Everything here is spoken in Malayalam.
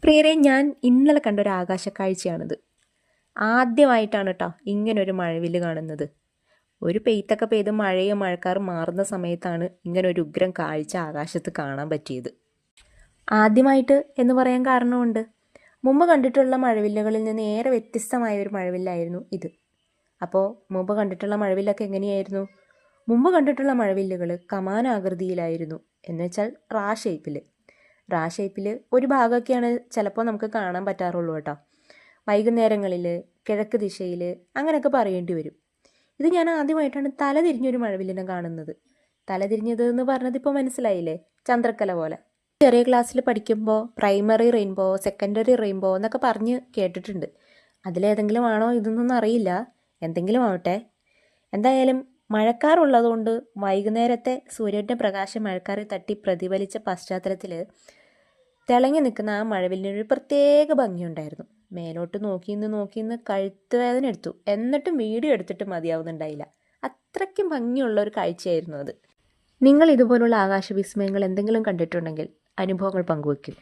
പ്രിയരെ, ഞാൻ ഇന്നലെ കണ്ടൊരു ആകാശക്കാഴ്ചയാണിത്. ആദ്യമായിട്ടാണ് കേട്ടോ ഇങ്ങനൊരു മഴവില്ല് കാണുന്നത്. ഒരു പെയ്ത്തൊക്കെ പെയ്ത് മഴക്കാറ് മാറുന്ന സമയത്താണ് ഇങ്ങനൊരു ഉഗ്രം കാഴ്ച ആകാശത്ത് കാണാൻ പറ്റിയത്. ആദ്യമായിട്ട് എന്ന് പറയാൻ കാരണമുണ്ട്. മുമ്പ് കണ്ടിട്ടുള്ള മഴവില്ലുകളിൽ നിന്ന് ഏറെ വ്യത്യസ്തമായ ഒരു മഴവില്ലായിരുന്നു ഇത്. അപ്പോൾ മുമ്പ് കണ്ടിട്ടുള്ള മഴവില്ലൊക്കെ എങ്ങനെയായിരുന്നു? മുമ്പ് കണ്ടിട്ടുള്ള മഴവില്ലുകൾ കമാനാകൃതിയിലായിരുന്നു, എന്ന് വെച്ചാൽ റാ ഷേപ്പിൽ ഒരു ഭാഗമൊക്കെയാണ് ചിലപ്പോൾ നമുക്ക് കാണാൻ പറ്റാറുള്ളൂ കേട്ടോ. വൈകുന്നേരങ്ങളിൽ കിഴക്ക് ദിശയിൽ അങ്ങനെയൊക്കെ പറയേണ്ടി വരും. ഇത് ഞാൻ ആദ്യമായിട്ടാണ് തലതിരിഞ്ഞൊരു മഴവില്ലിനെ കാണുന്നത്. തലതിരിഞ്ഞത് എന്ന് പറഞ്ഞത് ഇപ്പോൾ മനസ്സിലായില്ലേ? ചന്ദ്രക്കല പോലെ. ചെറിയ ക്ലാസ്സിൽ പഠിക്കുമ്പോൾ പ്രൈമറി റെയിൻബോ, സെക്കൻഡറി റെയിൻബോ എന്നൊക്കെ പറഞ്ഞ് കേട്ടിട്ടുണ്ട്. അതിലേതെങ്കിലും ആണോ ഇതൊന്നും അറിയില്ല. എന്തെങ്കിലും ആവട്ടെ. എന്തായാലും മഴക്കാറുള്ളതുകൊണ്ട് വൈകുന്നേരത്തെ സൂര്യൻ്റെ പ്രകാശം മഴക്കാറിൽ തട്ടി പ്രതിഫലിച്ച പശ്ചാത്തലത്തിൽ തിളങ്ങി നിൽക്കുന്ന ആ മഴവില്ലിനൊരു പ്രത്യേക ഭംഗിയുണ്ടായിരുന്നു. മേലോട്ട് നോക്കിന്ന് കഴുത്ത് വേദന എടുത്തു. എന്നിട്ടും വീഡിയോ എടുത്തിട്ട് മതിയാവുന്നുണ്ടായില്ല. അത്രയ്ക്കും ഭംഗിയുള്ള ഒരു കാഴ്ചയായിരുന്നു അത്. നിങ്ങൾ ഇതുപോലുള്ള ആകാശവിസ്മയങ്ങൾ എന്തെങ്കിലും കണ്ടിട്ടുണ്ടെങ്കിൽ അനുഭവങ്ങൾ പങ്കുവയ്ക്കും.